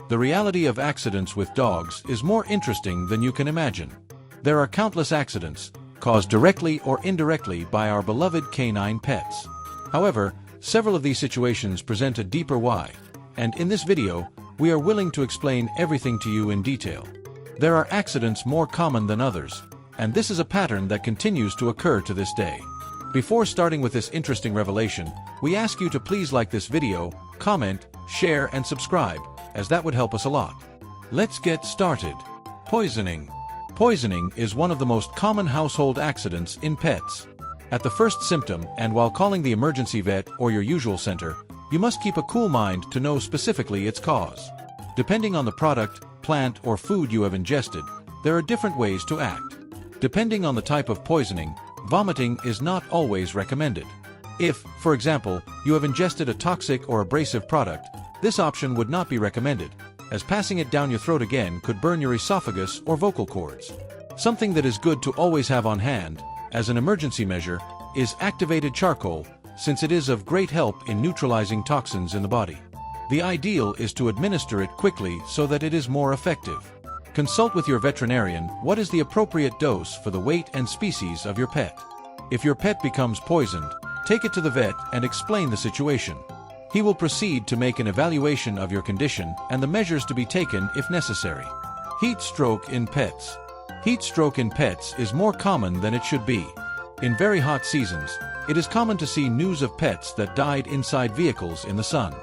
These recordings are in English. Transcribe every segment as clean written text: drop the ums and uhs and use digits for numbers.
The reality of accidents with dogs is more interesting than you can imagine. There are countless accidents, caused directly or indirectly by our beloved canine pets. However, several of these situations present a deeper why, and in this video, we are willing to explain everything to you in detail. There are accidents more common than others, and this is a pattern that continues to occur to this day. Before starting with this interesting revelation, we ask you to please like this video, comment, share, and subscribe, as that would help us a lot. Let's get started. Poisoning. Poisoning is one of the most common household accidents in pets. At the first symptom, and while calling the emergency vet or your usual center, you must keep a cool mind to know specifically its cause. Depending on the product, plant, or food you have ingested, there are different ways to act. Depending on the type of poisoning, vomiting is not always recommended. If, for example, you have ingested a toxic or abrasive product, this option would not be recommended, as passing it down your throat again could burn your esophagus or vocal cords. Something that is good to always have on hand, as an emergency measure, is activated charcoal, since it is of great help in neutralizing toxins in the body. The ideal is to administer it quickly so that it is more effective. Consult with your veterinarian what is the appropriate dose for the weight and species of your pet. If your pet becomes poisoned, take it to the vet and explain the situation. He will proceed to make an evaluation of your condition and the measures to be taken if necessary. Heat stroke in pets. Heat stroke in pets is more common than it should be. In very hot seasons, it is common to see news of pets that died inside vehicles in the sun.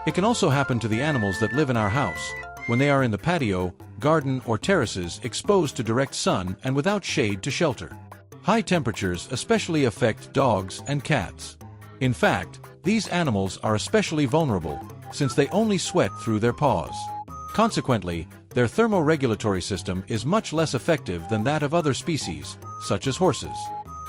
It can also happen to the animals that live in our house, when they are in the patio, garden, or terraces exposed to direct sun and without shade to shelter. High temperatures especially affect dogs and cats. In fact, these animals are especially vulnerable, since they only sweat through their paws. Consequently, their thermoregulatory system is much less effective than that of other species, such as horses.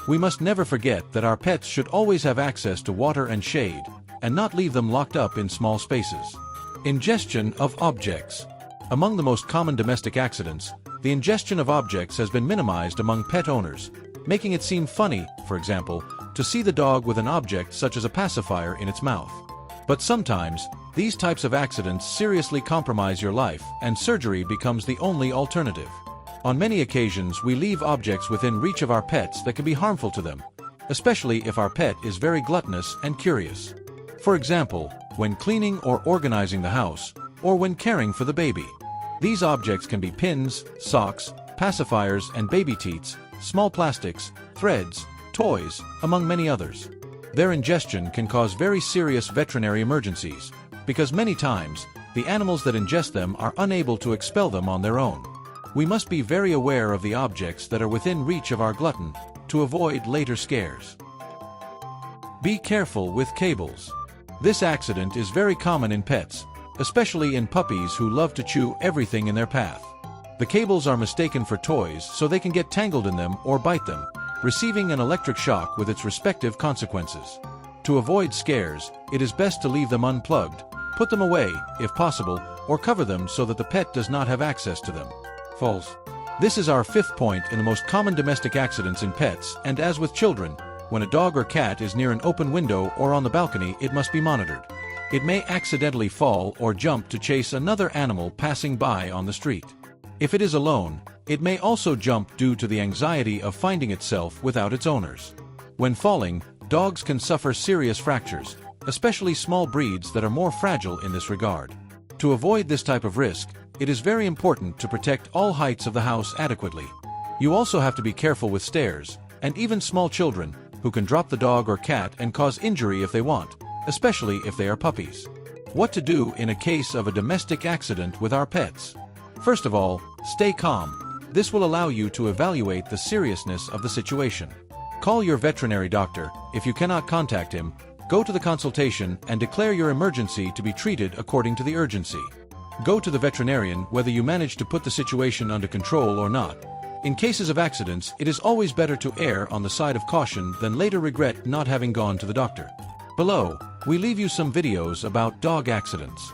We must never forget that our pets should always have access to water and shade, and not leave them locked up in small spaces. Ingestion of objects. Among the most common domestic accidents, the ingestion of objects has been minimized among pet owners, making it seem funny, for example, to see the dog with an object such as a pacifier in its mouth. But sometimes, these types of accidents seriously compromise your life, and surgery becomes the only alternative. On many occasions, we leave objects within reach of our pets that can be harmful to them, especially if our pet is very gluttonous and curious. For example, when cleaning or organizing the house, or when caring for the baby. These objects can be pins, socks, pacifiers and baby teats, small plastics, threads, toys, among many others. Their ingestion can cause very serious veterinary emergencies, because many times, the animals that ingest them are unable to expel them on their own. We must be very aware of the objects that are within reach of our glutton, to avoid later scares. Be careful with cables. This accident is very common in pets, especially in puppies who love to chew everything in their path. The cables are mistaken for toys so they can get tangled in them or bite them, receiving an electric shock with its respective consequences. To avoid scares, it is best to leave them unplugged, put them away, if possible, or cover them so that the pet does not have access to them. False. This is our fifth point in the most common domestic accidents in pets, and as with children, when a dog or cat is near an open window or on the balcony, it must be monitored. It may accidentally fall or jump to chase another animal passing by on the street. If it is alone, it may also jump due to the anxiety of finding itself without its owners. When falling, dogs can suffer serious fractures, especially small breeds that are more fragile in this regard. To avoid this type of risk, it is very important to protect all heights of the house adequately. You also have to be careful with stairs, and even small children, who can drop the dog or cat and cause injury if they want, especially if they are puppies. What to do in a case of a domestic accident with our pets? First of all, stay calm. This will allow you to evaluate the seriousness of the situation. Call your veterinary doctor. If you cannot contact him, go to the consultation and declare your emergency to be treated according to the urgency. Go to the veterinarian whether you manage to put the situation under control or not. In cases of accidents, it is always better to err on the side of caution than later regret not having gone to the doctor. Below, we leave you some videos about dog accidents.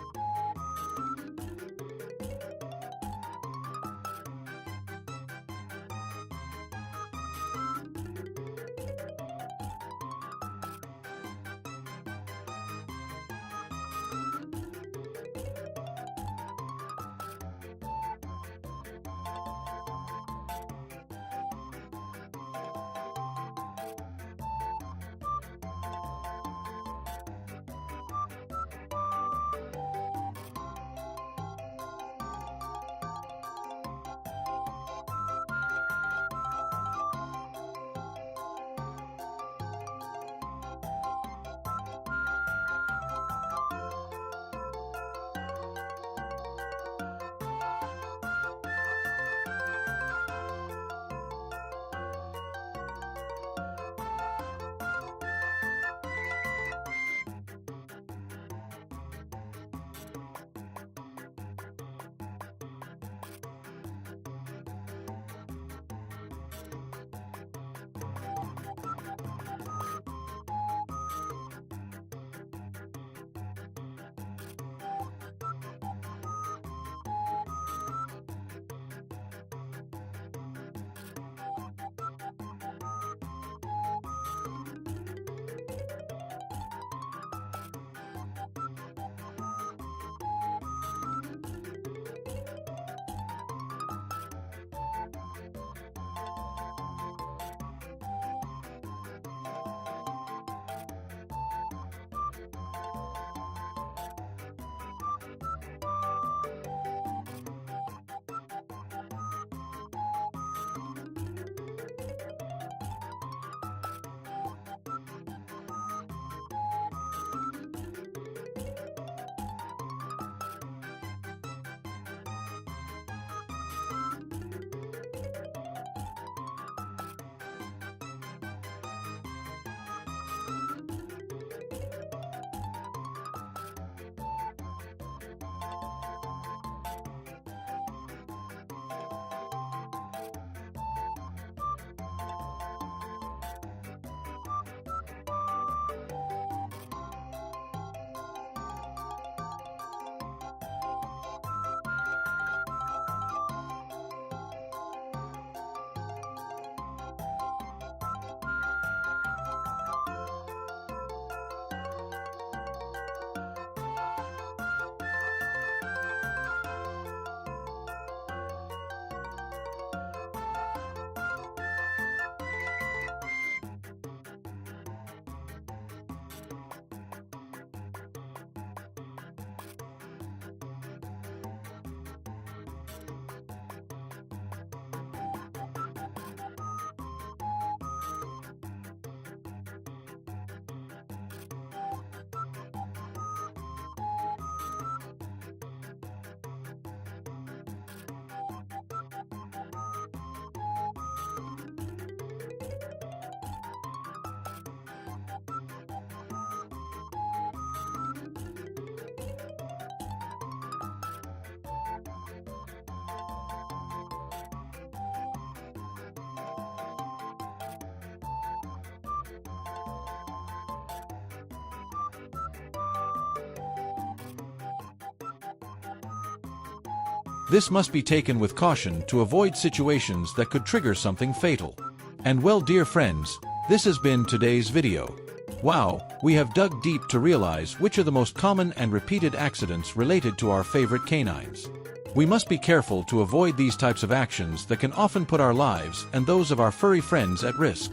This must be taken with caution to avoid situations that could trigger something fatal. And well, dear friends, this has been today's video. Wow, we have dug deep to realize which are the most common and repeated accidents related to our favorite canines. We must be careful to avoid these types of actions that can often put our lives and those of our furry friends at risk.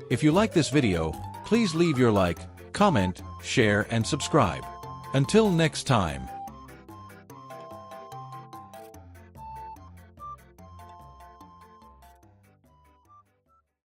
If you like this video, please leave your like, comment, share, and subscribe. Until next time.